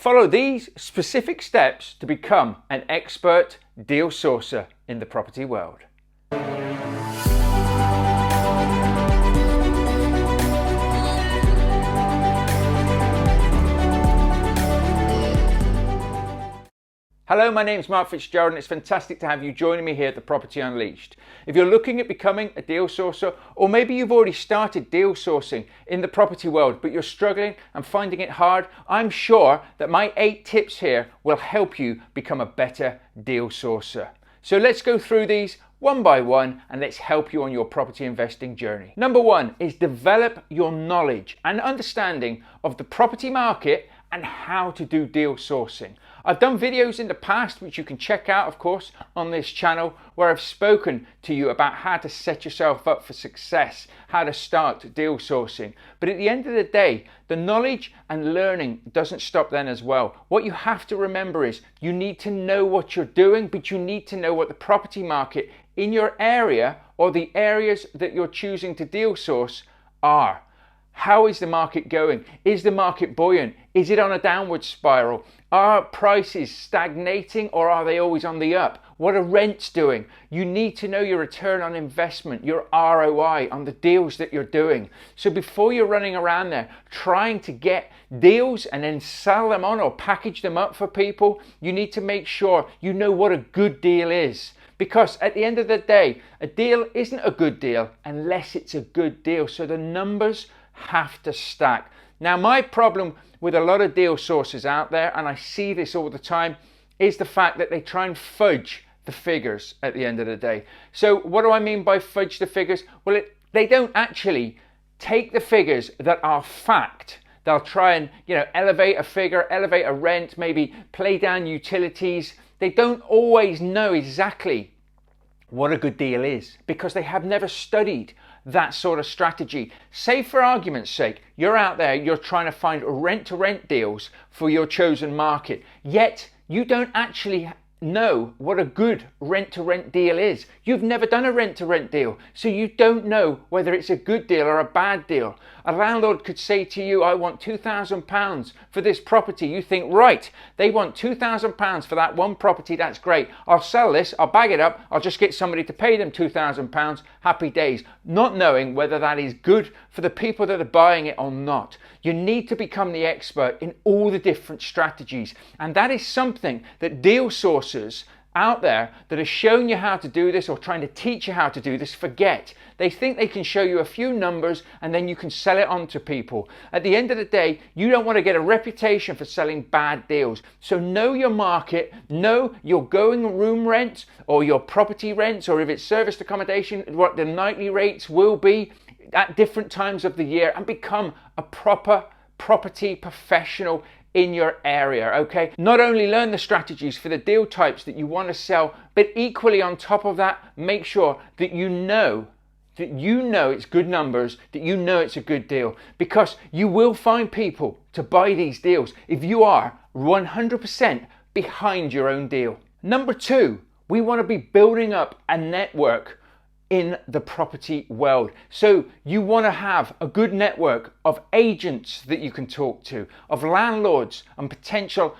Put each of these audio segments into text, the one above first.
Follow these specific steps to become an expert deal sourcer in the property world. Hello, my name is Mark Fitzgerald and it's fantastic to have you joining me here at the Property Unleashed. If you're looking at becoming a deal sourcer, or maybe you've already started deal sourcing in the property world but you're struggling and finding it hard, I'm sure that my 8 tips here will help you become a better deal sourcer. So let's go through these one by one and let's help you on your property investing journey. Number 1 is develop your knowledge and understanding of the property market and how to do deal sourcing. I've done videos in the past which you can check out, of course, on this channel, where I've spoken to you about how to set yourself up for success, how to start deal sourcing. But at the end of the day, the knowledge and learning doesn't stop then as well. What you have to remember is you need to know what you're doing, but you need to know what the property market in your area or the areas that you're choosing to deal source are. How is the market going? Is the market buoyant? Is it on a downward spiral? Are prices stagnating or are they always on the up? What are rents doing? You need to know your return on investment, your ROI on the deals that you're doing. So before you're running around there trying to get deals and then sell them on or package them up for people, you need to make sure you know what a good deal is. Because at the end of the day, a deal isn't a good deal unless it's a good deal. So the numbers have to stack. Now, my problem with a lot of deal sources out there, and I see this all the time, is the fact that they try and fudge the figures at the end of the day. So what do I mean by fudge the figures? Well, they don't actually take the figures that are fact. They'll try and, elevate a figure, elevate a rent, maybe play down utilities. They don't always know exactly what a good deal is because they have never studied that sort of strategy. Say, for argument's sake, you're out there, you're trying to find rent-to-rent deals for your chosen market, yet you don't actually know what a good rent-to-rent deal is. You've never done a rent-to-rent deal, so you don't know whether it's a good deal or a bad deal. A landlord could say to you, I want £2,000 for this property. You think, right, they want £2,000 for that one property, that's great. I'll sell this, I'll bag it up, I'll just get somebody to pay them £2,000, happy days. Not knowing whether that is good for the people that are buying it or not. You need to become the expert in all the different strategies. And that is something that deal sourcers out there that are showing you how to do this or trying to teach you how to do this forget. They think they can show you a few numbers and then you can sell it on to people. At the end of the day, you don't want to get a reputation for selling bad deals. So know your market, know your going room rent or your property rents, or if it's serviced accommodation, what the nightly rates will be at different times of the year, and become a proper property professional in your area, okay? Not only learn the strategies for the deal types that you want to sell, but equally on top of that, make sure that you know it's good numbers, that you know it's a good deal, because you will find people to buy these deals if you are 100% behind your own deal. Number 2, we want to be building up a network in the property world. So you want to have a good network of agents that you can talk to, of landlords and potential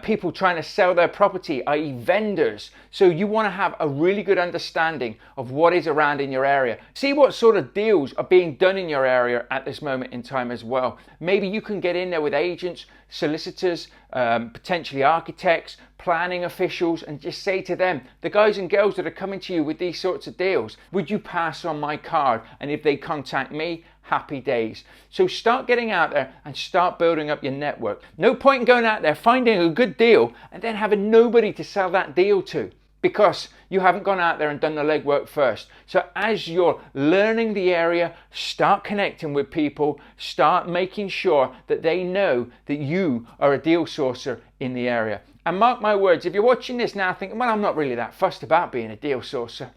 people trying to sell their property, i.e. vendors. So you want to have a really good understanding of what is around in your area. See what sort of deals are being done in your area at this moment in time as well. Maybe you can get in there with agents, solicitors, potentially architects, planning officials, and just say to them, the guys and girls that are coming to you with these sorts of deals, would you pass on my card? And if they contact me, happy days. So start getting out there and start building up your network. No point in going out there, finding a good deal, and then having nobody to sell that deal to, because you haven't gone out there and done the legwork first. So as you're learning the area, start connecting with people, start making sure that they know that you are a deal sourcer in the area. And mark my words, if you're watching this now thinking, well, I'm not really that fussed about being a deal sourcer.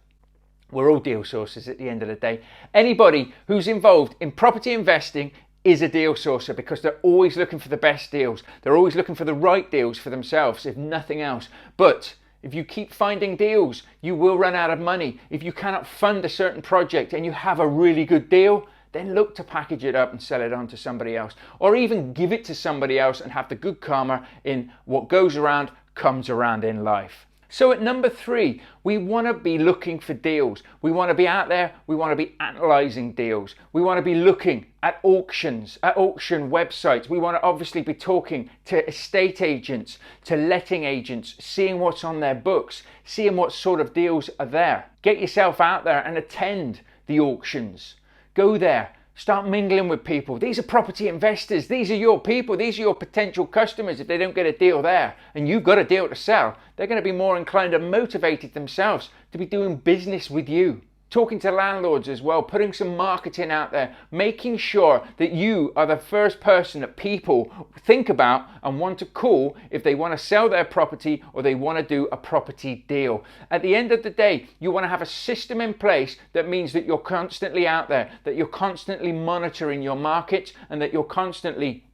We're all deal sourcers at the end of the day. Anybody who's involved in property investing is a deal sourcer, because they're always looking for the best deals. They're always looking for the right deals for themselves, if nothing else. But if you keep finding deals, you will run out of money. If you cannot fund a certain project and you have a really good deal, then look to package it up and sell it on to somebody else, or even give it to somebody else and have the good karma in what goes around comes around in life. So at number 3, we want to be looking for deals. We want to be out there. We want to be analyzing deals. We want to be looking at auctions, at auction websites. We want to obviously be talking to estate agents, to letting agents, seeing what's on their books, seeing what sort of deals are there. Get yourself out there and attend the auctions. Go there. Start mingling with people. These are property investors. These are your people. These are your potential customers. If they don't get a deal there and you've got a deal to sell, they're going to be more inclined and motivated themselves to be doing business with you. Talking to landlords as well, putting some marketing out there, making sure that you are the first person that people think about and want to call if they want to sell their property or they want to do a property deal. At the end of the day, you want to have a system in place that means that you're constantly out there, that you're constantly monitoring your market, and that you're constantly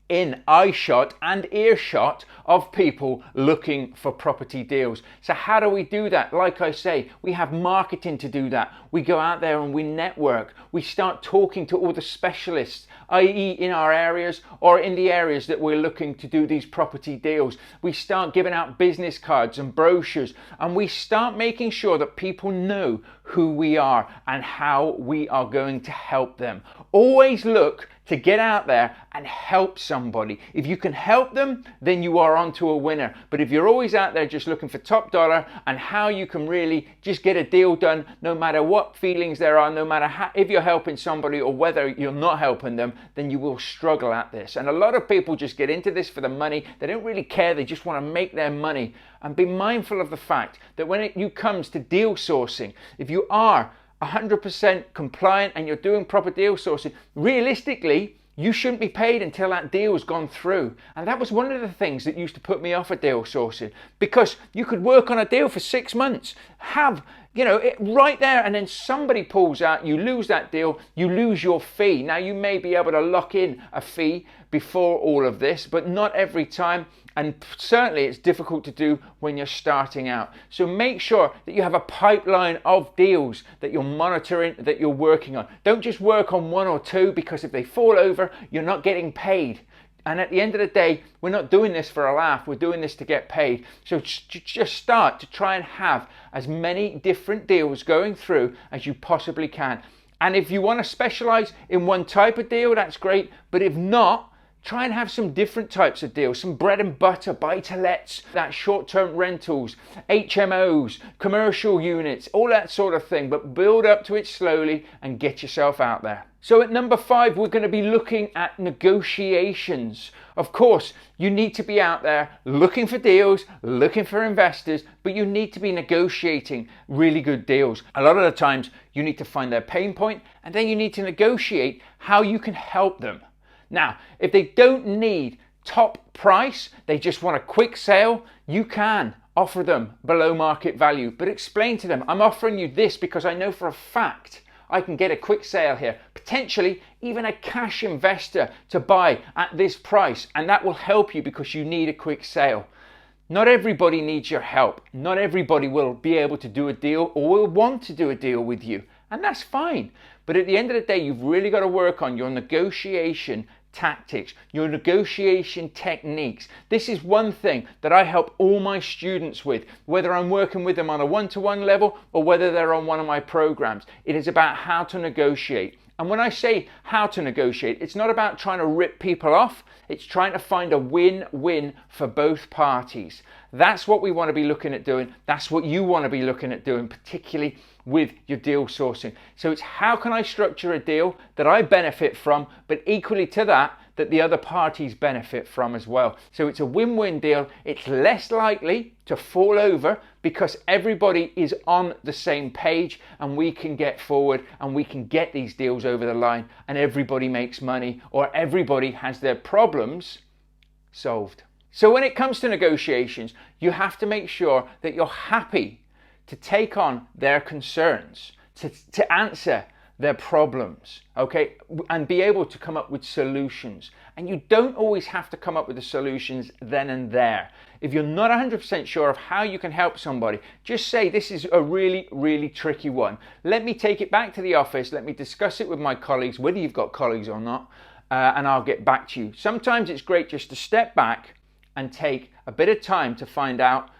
in eyeshot and earshot of people looking for property deals. So how do we do that? Like I say, we have marketing to do that. We go out there and we network. We start talking to all the specialists, i.e. in our areas or in the areas that we're looking to do these property deals. We start giving out business cards and brochures, and we start making sure that people know who we are and how we are going to help them. Always look to get out there and help somebody. If you can help them, then you are onto a winner. But if you're always out there just looking for top dollar and how you can really just get a deal done, no matter what feelings there are, no matter how, if you're helping somebody or whether you're not helping them, then you will struggle at this. And a lot of people just get into this for the money. They don't really care. They just want to make their money. And be mindful of the fact that when it comes to deal sourcing, if you are 100% compliant and you're doing proper deal sourcing, realistically, you shouldn't be paid until that deal's gone through. And that was one of the things that used to put me off of deal sourcing, because you could work on a deal for 6 months, have it right there, and then somebody pulls out, you lose that deal, you lose your fee. Now you may be able to lock in a fee before all of this, but not every time. And certainly it's difficult to do when you're starting out. So make sure that you have a pipeline of deals that you're monitoring, that you're working on. Don't just work on 1 or 2, because if they fall over, you're not getting paid. And at the end of the day, we're not doing this for a laugh. We're doing this to get paid. So just start to try and have as many different deals going through as you possibly can. And if you want to specialize in one type of deal, that's great. But if not, try and have some different types of deals, some bread and butter, buy-to-lets, that short-term rentals, HMOs, commercial units, all that sort of thing, but build up to it slowly and get yourself out there. So at number 5, we're going to be looking at negotiations. Of course, you need to be out there looking for deals, looking for investors, but you need to be negotiating really good deals. A lot of the times you need to find their pain point, and then you need to negotiate how you can help them. Now, if they don't need top price, they just want a quick sale, you can offer them below market value, but explain to them, I'm offering you this because I know for a fact I can get a quick sale here, potentially even a cash investor to buy at this price, and that will help you because you need a quick sale. Not everybody needs your help. Not everybody will be able to do a deal or will want to do a deal with you, and that's fine. But at the end of the day, you've really got to work on your negotiation tactics, your negotiation techniques. This is one thing that I help all my students with, whether I'm working with them on a one-to-one level or whether they're on one of my programs. It is about how to negotiate. And when I say how to negotiate, it's not about trying to rip people off. It's trying to find a win-win for both parties. That's what we want to be looking at doing. That's what you want to be looking at doing, particularly with your deal sourcing. So it's how can I structure a deal that I benefit from, but equally to that, that the other parties benefit from as well. So it's a win-win deal. It's less likely to fall over because everybody is on the same page, and we can get forward and we can get these deals over the line, and everybody makes money, or everybody has their problems solved. So when it comes to negotiations, you have to make sure that you're happy to take on their concerns, to answer their problems, okay, and be able to come up with solutions. And you don't always have to come up with the solutions then and there. If you're not 100% sure of how you can help somebody, just say, this is a really, really tricky one. Let me take it back to the office. Let me discuss it with my colleagues, whether you've got colleagues or not, and I'll get back to you. Sometimes it's great just to step back and take a bit of time to find out,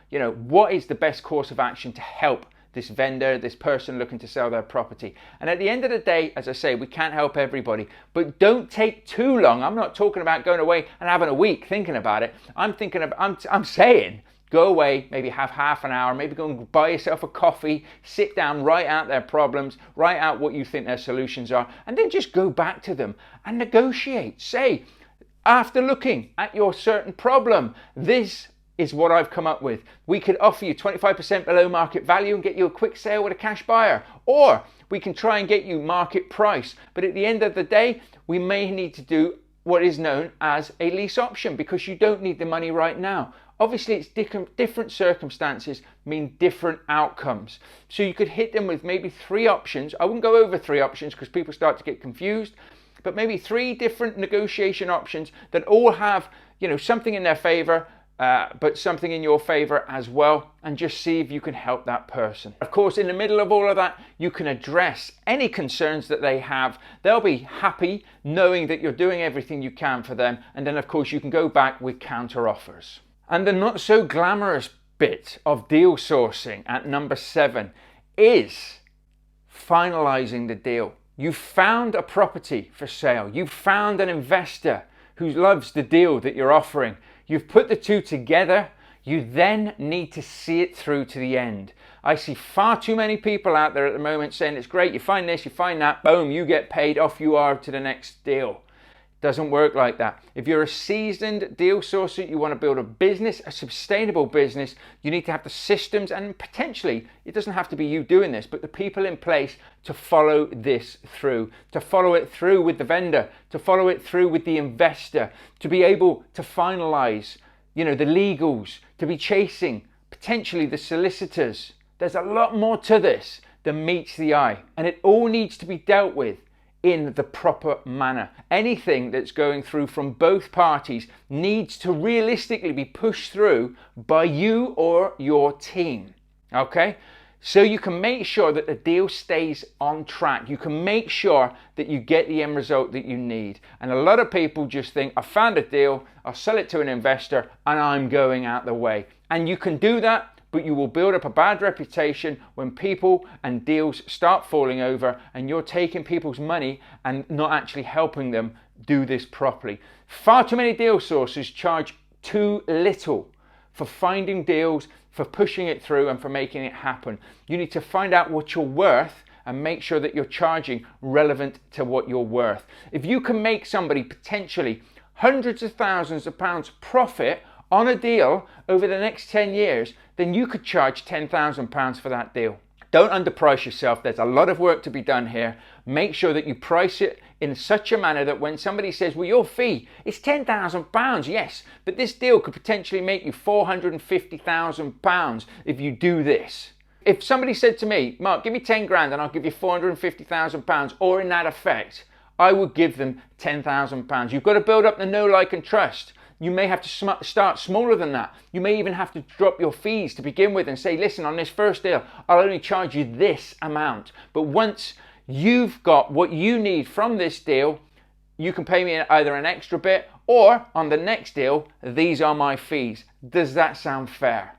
what is the best course of action to help this vendor, this person looking to sell their property. And at the end of the day, as I say, we can't help everybody, but don't take too long. I'm not talking about going away and having a week thinking about it. I'm saying go away, maybe have half an hour, maybe go and buy yourself a coffee, sit down, write out their problems, write out what you think their solutions are, and then just go back to them and negotiate. Say, after looking at your certain problem, this is what I've come up with. We could offer you 25% below market value and get you a quick sale with a cash buyer. Or we can try and get you market price. But at the end of the day, we may need to do what is known as a lease option because you don't need the money right now. Obviously, it's different circumstances mean different outcomes. So you could hit them with maybe 3 options. I wouldn't go over 3 options because people start to get confused. But maybe 3 different negotiation options that all have, something in their favor, but something in your favor as well, and just see if you can help that person. Of course, in the middle of all of that, you can address any concerns that they have. They'll be happy knowing that you're doing everything you can for them, and then of course you can go back with counter offers. And the not so glamorous bit of deal sourcing at number 7 is finalizing the deal. You've found a property for sale. You've found an investor who loves the deal that you're offering. You've put the 2 together. You then need to see it through to the end. I see far too many people out there at the moment saying it's great, you find this, you find that, boom, you get paid, off you are to the next deal. Doesn't work like that. If you're a seasoned deal sourcer, you want to build a business, a sustainable business, you need to have the systems and potentially, it doesn't have to be you doing this, but the people in place to follow this through, to follow it through with the vendor, to follow it through with the investor, to be able to finalize, the legals, to be chasing potentially the solicitors. There's a lot more to this than meets the eye, and it all needs to be dealt with in the proper manner. Anything that's going through from both parties needs to realistically be pushed through by you or your team, okay? So you can make sure that the deal stays on track. You can make sure that you get the end result that you need. And a lot of people just think, I found a deal, I'll sell it to an investor, and I'm going out the way. And you can do that, but you will build up a bad reputation when people and deals start falling over and you're taking people's money and not actually helping them do this properly. Far too many deal sources charge too little for finding deals, for pushing it through and for making it happen. You need to find out what you're worth and make sure that you're charging relevant to what you're worth. If you can make somebody potentially hundreds of thousands of pounds profit on a deal over the next 10 years, then you could charge £10,000 for that deal. Don't underprice yourself. There's a lot of work to be done here. Make sure that you price it in such a manner that when somebody says, well, your fee is £10,000, yes, but this deal could potentially make you £450,000 if you do this. If somebody said to me, Mark, give me 10 grand and I'll give you £450,000, or in that effect, I would give them £10,000. You've got to build up the know, like and trust. You may have to start smaller than that. You may even have to drop your fees to begin with and say, listen, on this first deal, I'll only charge you this amount. But once you've got what you need from this deal, you can pay me either an extra bit or on the next deal, these are my fees. Does that sound fair?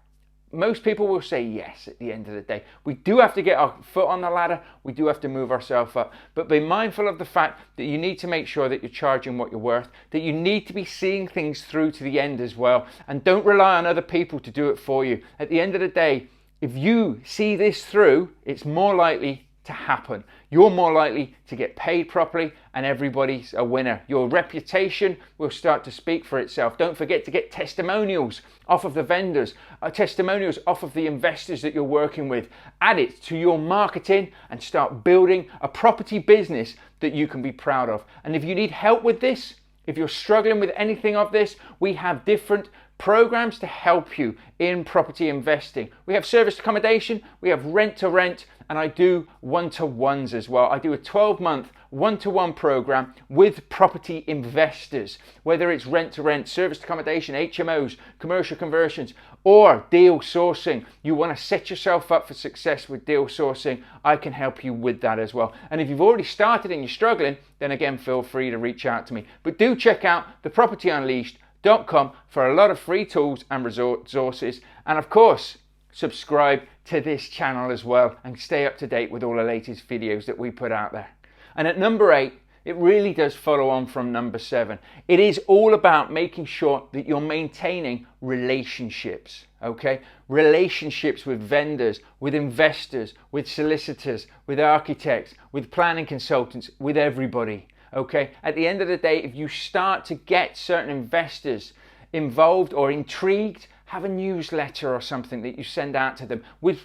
Most people will say yes at the end of the day. We do have to get our foot on the ladder. We do have to move ourselves up. But be mindful of the fact that you need to make sure that you're charging what you're worth, that you need to be seeing things through to the end as well. And don't rely on other people to do it for you. At the end of the day, if you see this through, it's more likely to happen. You're more likely to get paid properly and everybody's a winner. Your reputation will start to speak for itself. Don't forget to get testimonials off of the vendors, testimonials off of the investors that you're working with. Add it to your marketing and start building a property business that you can be proud of. And if you need help with this, if you're struggling with anything of this, we have different programs to help you in property investing. We have serviced accommodation, we have rent to rent, and I do one-to-ones as well. I do a 12-month one-to-one program with property investors, whether it's rent to rent, serviced accommodation, HMOs, commercial conversions, or deal sourcing. You want to set yourself up for success with deal sourcing, I can help you with that as well. And if you've already started and you're struggling, then again, feel free to reach out to me. But do check out thepropertyunleashed.com for a lot of free tools and resources. And of course, subscribe to this channel as well and stay up to date with all the latest videos that we put out there. And at number 8, it really does follow on from number 7. It is all about making sure that you're maintaining relationships, okay? Relationships with vendors, with investors, with solicitors, with architects, with planning consultants, with everybody, okay? At the end of the day, if you start to get certain investors involved or intrigued, have a newsletter or something that you send out to them with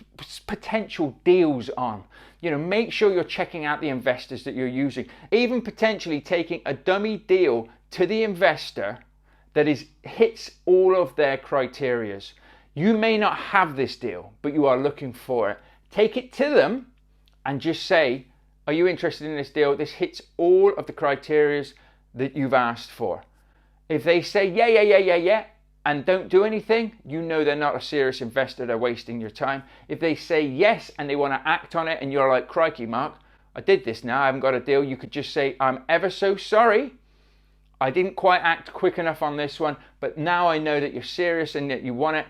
potential deals on. Make sure you're checking out the investors that you're using. Even potentially taking a dummy deal to the investor that hits all of their criterias. You may not have this deal, but you are looking for it. Take it to them and just say, are you interested in this deal? This hits all of the criterias that you've asked for. If they say, yeah, and don't do anything, you know they're not a serious investor, they're wasting your time. If they say yes and they want to act on it and you're like, crikey, Mark, I did this now, I haven't got a deal, you could just say, I'm ever so sorry, I didn't quite act quick enough on this one, but now I know that you're serious and that you want it.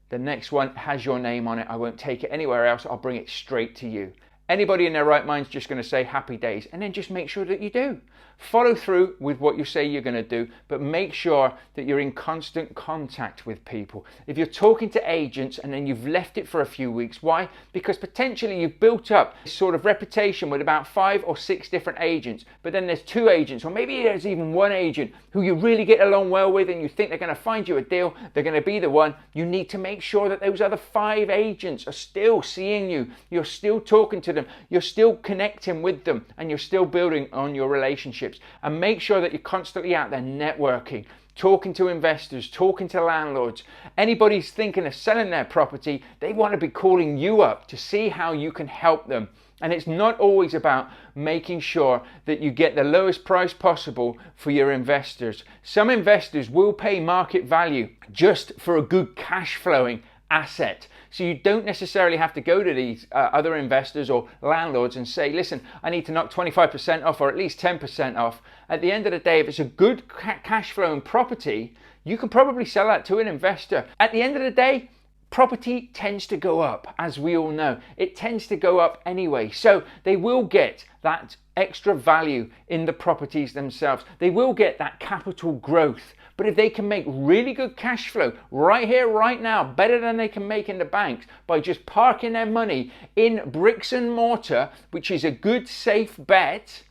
The next one has your name on it. I won't take it anywhere else, I'll bring it straight to you. Anybody in their right mind is just going to say happy days, and then just make sure that you do. Follow through with what you say you're going to do, but make sure that you're in constant contact with people. If you're talking to agents and then you've left it for a few weeks, why? Because potentially you've built up this sort of reputation with about 5 or 6 different agents, but then there's 2 agents, or maybe there's even 1 agent who you really get along well with and you think they're going to find you a deal, they're going to be the one. You need to make sure that those other 5 agents are still seeing you, you're still talking to them, you're still connecting with them, and you're still building on your relationships. And make sure that you're constantly out there networking, talking to investors, talking to landlords. Anybody's thinking of selling their property, they want to be calling you up to see how you can help them. And it's not always about making sure that you get the lowest price possible for your investors. Some investors will pay market value just for a good cash flowing asset. So you don't necessarily have to go to these other investors or landlords and say, listen, I need to knock 25% off or at least 10% off. At the end of the day, if it's a good cash flowing property, you can probably sell that to an investor. At the end of the day, property tends to go up, as we all know. It tends to go up anyway. So they will get that extra value in the properties themselves. They will get that capital growth. But if they can make really good cash flow right here, right now, better than they can make in the banks by just parking their money in bricks and mortar, which is a good, safe bet,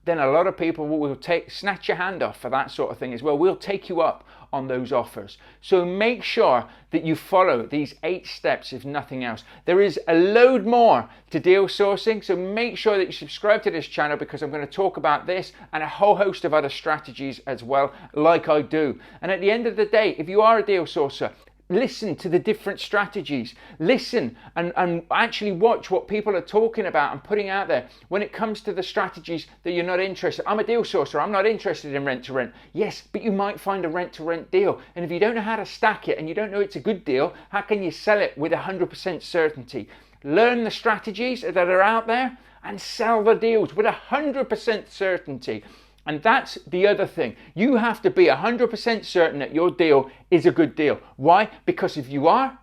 then a lot of people will snatch your hand off for that sort of thing as well. We'll take you up on those offers. So make sure that you follow these 8 steps, if nothing else. There is a load more to deal sourcing, so make sure that you subscribe to this channel, because I'm going to talk about this and a whole host of other strategies as well, like I do. And at the end of the day, if you are a deal sourcer, listen to the different strategies. Listen and actually watch what people are talking about and putting out there when it comes to the strategies that you're not interested. I'm a deal sourcer, I'm not interested in rent to rent. Yes, but you might find a rent to rent deal. And if you don't know how to stack it and you don't know it's a good deal, how can you sell it with 100% certainty? Learn the strategies that are out there and sell the deals with 100% certainty. And that's the other thing. You have to be 100% certain that your deal is a good deal. Why? Because if you are,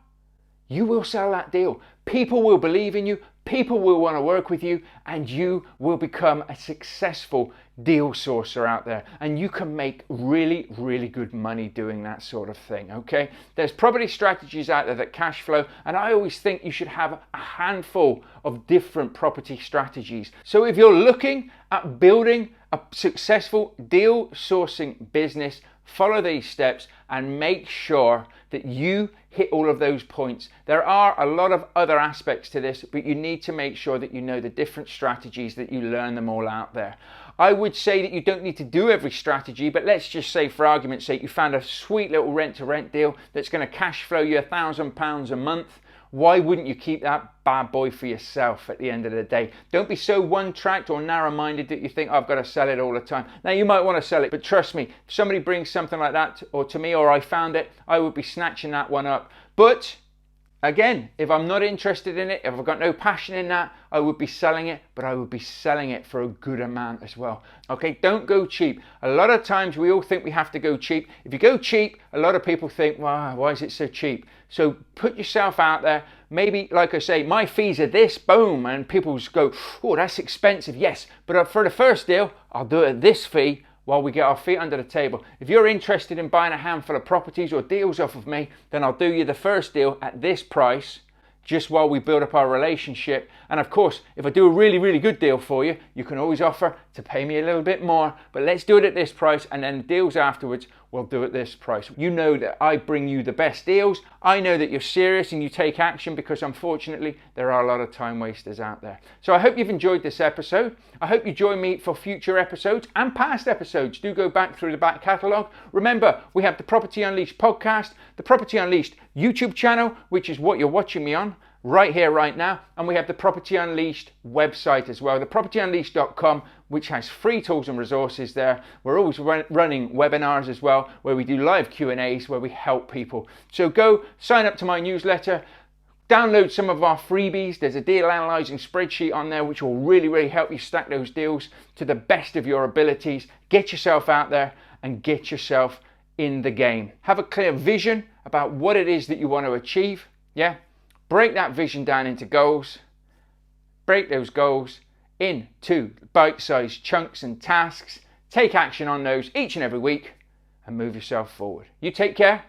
you will sell that deal. People will believe in you, people will want to work with you, and you will become a successful deal sourcer out there. And you can make really, really good money doing that sort of thing, okay? There's property strategies out there that cash flow, and I always think you should have a handful of different property strategies. So if you're looking at building a successful deal sourcing business, follow these steps and make sure that you hit all of those points. There are a lot of other aspects to this, but you need to make sure that you know the different strategies, that you learn them all out there. I would say that you don't need to do every strategy, but let's just say for argument's sake, you found a sweet little rent-to-rent deal that's going to cash flow you £1,000 a month. Why wouldn't you keep that bad boy for yourself at the end of the day? Don't be so one-tracked or narrow-minded that you think, I've got to sell it all the time. Now, you might want to sell it, but trust me, if somebody brings something like that to me, or I found it, I would be snatching that one up. But again, if I'm not interested in it, if I've got no passion in that, I would be selling it, but I would be selling it for a good amount as well. Okay, don't go cheap. A lot of times we all think we have to go cheap. If you go cheap, a lot of people think, wow, why is it so cheap? So put yourself out there. Maybe, like I say, my fees are this, boom, and people just go, oh, that's expensive. Yes, but for the first deal, I'll do it at this fee while we get our feet under the table. If you're interested in buying a handful of properties or deals off of me, then I'll do you the first deal at this price, just while we build up our relationship. And of course, if I do a really, really good deal for you, you can always offer to pay me a little bit more, but let's do it at this price, and then the deals afterwards we'll do at this price. You know that I bring you the best deals. I know that you're serious and you take action, because unfortunately there are a lot of time wasters out there. So I hope you've enjoyed this episode. I hope you join me for future episodes and past episodes. Do go back through the back catalogue. Remember, we have the Property Unleashed podcast, the Property Unleashed YouTube channel, which is what you're watching me on right here, right now, and we have the Property Unleashed website as well, thepropertyunleashed.com, which has free tools and resources there. We're always running webinars as well, where we do live Q&As, where we help people. So go sign up to my newsletter, download some of our freebies. There's a deal analyzing spreadsheet on there, which will really, really help you stack those deals to the best of your abilities. Get yourself out there and get yourself in the game. Have a clear vision about what it is that you want to achieve. Yeah. Break that vision down into goals. Break those goals into bite-sized chunks and tasks. Take action on those each and every week and move yourself forward. You take care,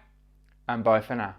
and bye for now.